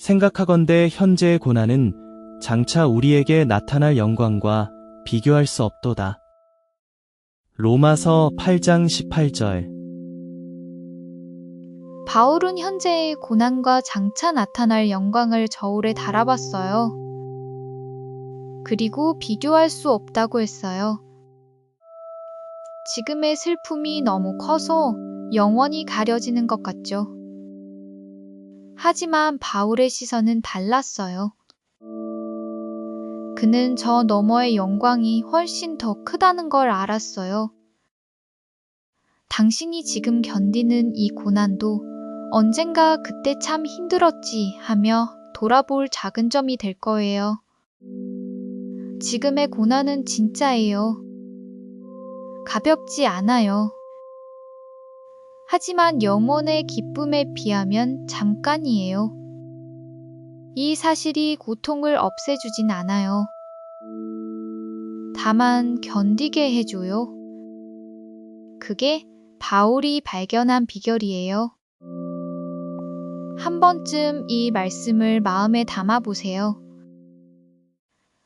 생각하건대 현재의 고난은 장차 우리에게 나타날 영광과 비교할 수 없도다. 로마서 8장 18절. 바울은 현재의 고난과 장차 나타날 영광을 저울에 달아봤어요. 그리고 비교할 수 없다고 했어요. 지금의 슬픔이 너무 커서 영원히 가려지는 것 같죠. 하지만 바울의 시선은 달랐어요. 그는 저 너머의 영광이 훨씬 더 크다는 걸 알았어요. 당신이 지금 견디는 이 고난도 언젠가 그때 참 힘들었지 하며 돌아볼 작은 점이 될 거예요. 지금의 고난은 진짜예요. 가볍지 않아요. 하지만 영혼의 기쁨에 비하면 잠깐이에요. 이 사실이 고통을 없애주진 않아요. 다만 견디게 해줘요. 그게 바울이 발견한 비결이에요. 한 번쯤 이 말씀을 마음에 담아보세요.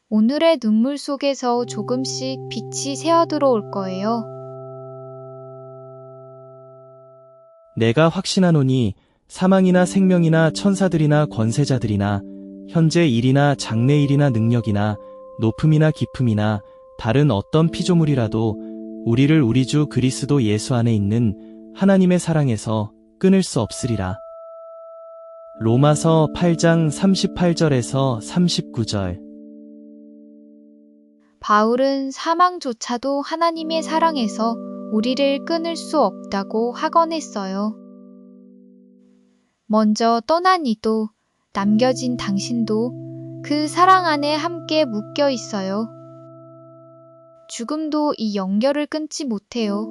오늘의 눈물 속에서 조금씩 빛이 새어 들어올 거예요. 내가 확신하노니 사망이나 생명이나 천사들이나 권세자들이나 현재 일이나 장래 일이나 능력이나 높음이나 깊음이나 다른 어떤 피조물이라도 우리를 우리 주 그리스도 예수 안에 있는 하나님의 사랑에서 끊을 수 없으리라. 로마서 8장 38절에서 39절. 바울은 사망조차도 하나님의 사랑에서 우리를 끊을 수 없다고 확언했어요. 먼저 떠난 이도 남겨진 당신도 그 사랑 안에 함께 묶여 있어요. 죽음도 이 연결을 끊지 못해요.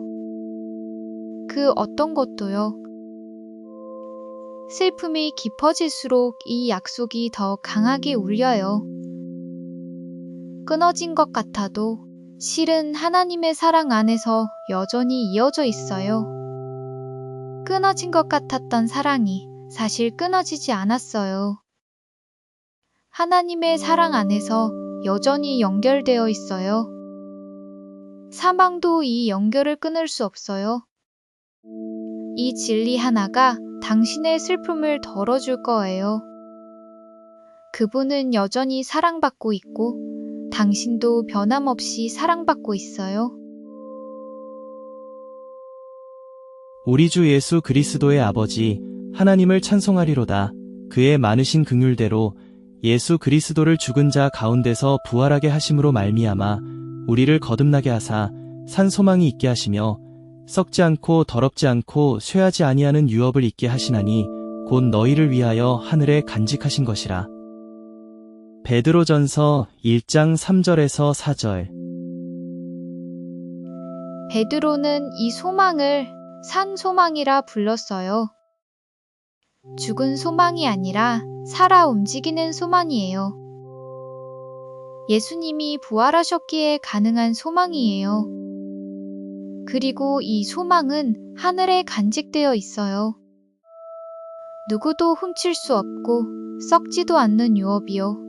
그 어떤 것도요. 슬픔이 깊어질수록 이 약속이 더 강하게 울려요. 끊어진 것 같아도 실은 하나님의 사랑 안에서 여전히 이어져 있어요. 끊어진 것 같았던 사랑이 사실 끊어지지 않았어요. 하나님의 사랑 안에서 여전히 연결되어 있어요. 사망도 이 연결을 끊을 수 없어요. 이 진리 하나가 당신의 슬픔을 덜어줄 거예요. 그분은 여전히 사랑받고 있고 당신도 변함없이 사랑받고 있어요. 우리 주 예수 그리스도의 아버지 하나님을 찬송하리로다. 그의 많으신 긍휼대로 예수 그리스도를 죽은 자 가운데서 부활하게 하심으로 말미암아 우리를 거듭나게 하사 산 소망이 있게 하시며 썩지 않고 더럽지 않고 쇠하지 아니하는 유업을 있게 하시나니 곧 너희를 위하여 하늘에 간직하신 것이라. 베드로전서 1장 3절에서 4절. 베드로는 이 소망을 산 소망이라 불렀어요. 죽은 소망이 아니라 살아 움직이는 소망이에요. 예수님이 부활하셨기에 가능한 소망이에요. 그리고 이 소망은 하늘에 간직되어 있어요. 누구도 훔칠 수 없고 썩지도 않는 유업이요.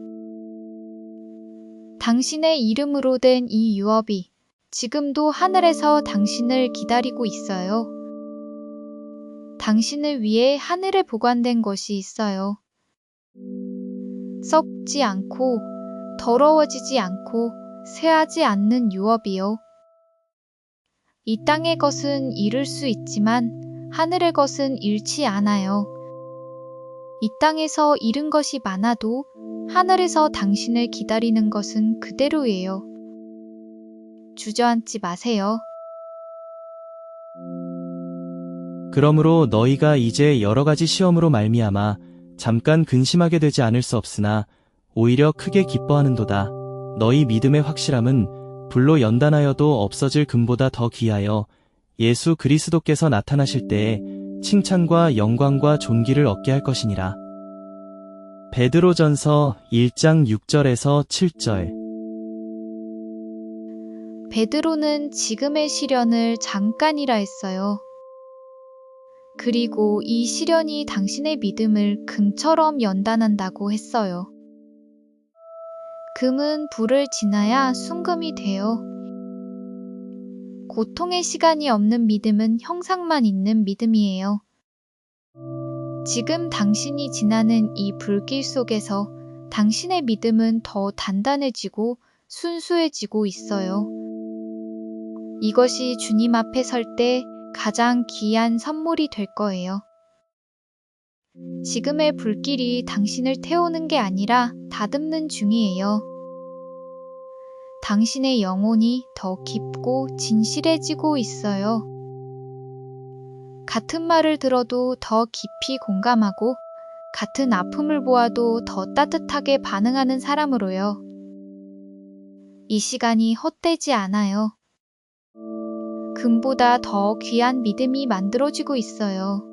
당신의 이름으로 된 이 유업이 지금도 하늘에서 당신을 기다리고 있어요. 당신을 위해 하늘에 보관된 것이 있어요. 썩지 않고 더러워지지 않고 쇠하지 않는 유업이요. 이 땅의 것은 잃을 수 있지만 하늘의 것은 잃지 않아요. 이 땅에서 잃은 것이 많아도 하늘에서 당신을 기다리는 것은 그대로예요. 주저앉지 마세요. 그러므로 너희가 이제 여러 가지 시험으로 말미암아 잠깐 근심하게 되지 않을 수 없으나 오히려 크게 기뻐하는도다. 너희 믿음의 확실함은 불로 연단하여도 없어질 금보다 더 귀하여 예수 그리스도께서 나타나실 때에 칭찬과 영광과 존귀를 얻게 할 것이니라. 베드로전서 1장 6절에서 7절. 베드로는 지금의 시련을 잠깐이라 했어요. 그리고 이 시련이 당신의 믿음을 금처럼 연단한다고 했어요. 금은 불을 지나야 순금이 돼요. 고통의 시간이 없는 믿음은 형상만 있는 믿음이에요. 지금 당신이 지나는 이 불길 속에서 당신의 믿음은 더 단단해지고 순수해지고 있어요. 이것이 주님 앞에 설 때 가장 귀한 선물이 될 거예요. 지금의 불길이 당신을 태우는 게 아니라 다듬는 중이에요. 당신의 영혼이 더 깊고 진실해지고 있어요. 같은 말을 들어도 더 깊이 공감하고 같은 아픔을 보아도 더 따뜻하게 반응하는 사람으로요. 이 시간이 헛되지 않아요. 금보다 더 귀한 믿음이 만들어지고 있어요.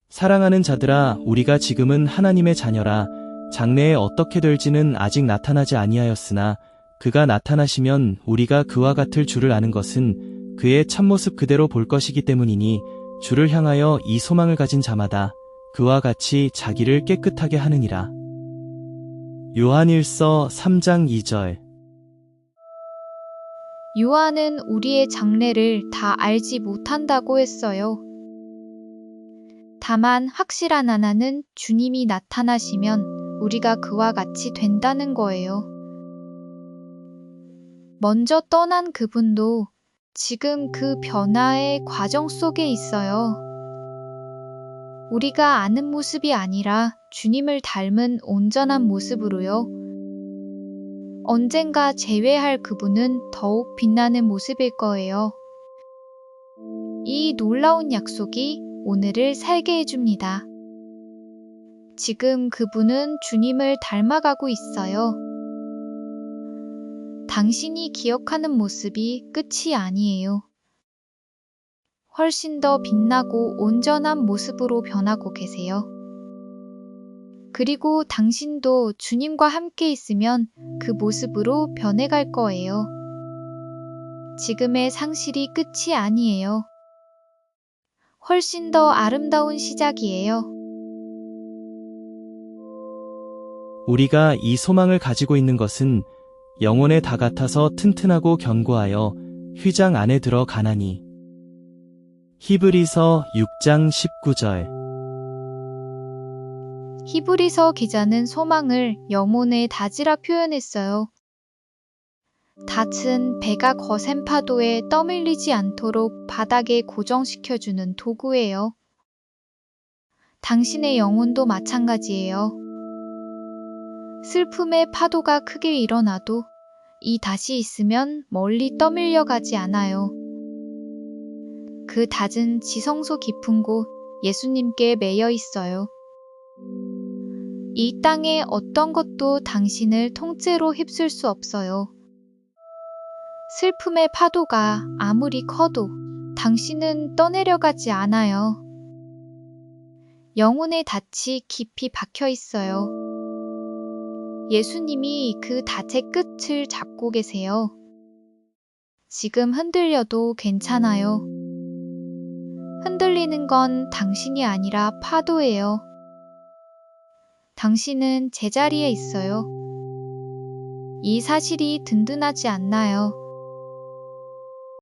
사랑하는 자들아, 우리가 지금은 하나님의 자녀라. 장래에 어떻게 될지는 아직 나타나지 아니하였으나 그가 나타나시면 우리가 그와 같을 줄을 아는 것은 그의 참모습 그대로 볼 것이기 때문이니 주를 향하여 이 소망을 가진 자마다 그와 같이 자기를 깨끗하게 하느니라. 요한일서 3장 2절. 요한은 우리의 장래를 다 알지 못한다고 했어요. 다만 확실한 하나는 주님이 나타나시면 우리가 그와 같이 된다는 거예요. 먼저 떠난 그분도 지금 그 변화의 과정 속에 있어요. 우리가 아는 모습이 아니라 주님을 닮은 온전한 모습으로요. 언젠가 재회할 그분은 더욱 빛나는 모습일 거예요. 이 놀라운 약속이 오늘을 살게 해줍니다. 지금 그분은 주님을 닮아가고 있어요. 당신이 기억하는 모습이 끝이 아니에요. 훨씬 더 빛나고 온전한 모습으로 변하고 계세요. 그리고 당신도 주님과 함께 있으면 그 모습으로 변해갈 거예요. 지금의 상실이 끝이 아니에요. 훨씬 더 아름다운 시작이에요. 우리가 이 소망을 가지고 있는 것은 영혼에 다 같아서 튼튼하고 견고하여 휘장 안에 들어가나니. 히브리서 6장 19절. 히브리서 기자는 소망을 영혼의 닷이라 표현했어요. 닷은 배가 거센 파도에 떠밀리지 않도록 바닥에 고정시켜주는 도구예요. 당신의 영혼도 마찬가지예요. 슬픔의 파도가 크게 일어나도 이 닷이 있으면 멀리 떠밀려 가지 않아요. 그 닷은 지성소 깊은 곳 예수님께 매여 있어요. 이 땅의 어떤 것도 당신을 통째로 휩쓸 수 없어요. 슬픔의 파도가 아무리 커도 당신은 떠내려가지 않아요. 영혼의 닷이 깊이 박혀 있어요. 예수님이 그 닷의 끝을 잡고 계세요. 지금 흔들려도 괜찮아요. 흔들리는 건 당신이 아니라 파도예요. 당신은 제자리에 있어요. 이 사실이 든든하지 않나요?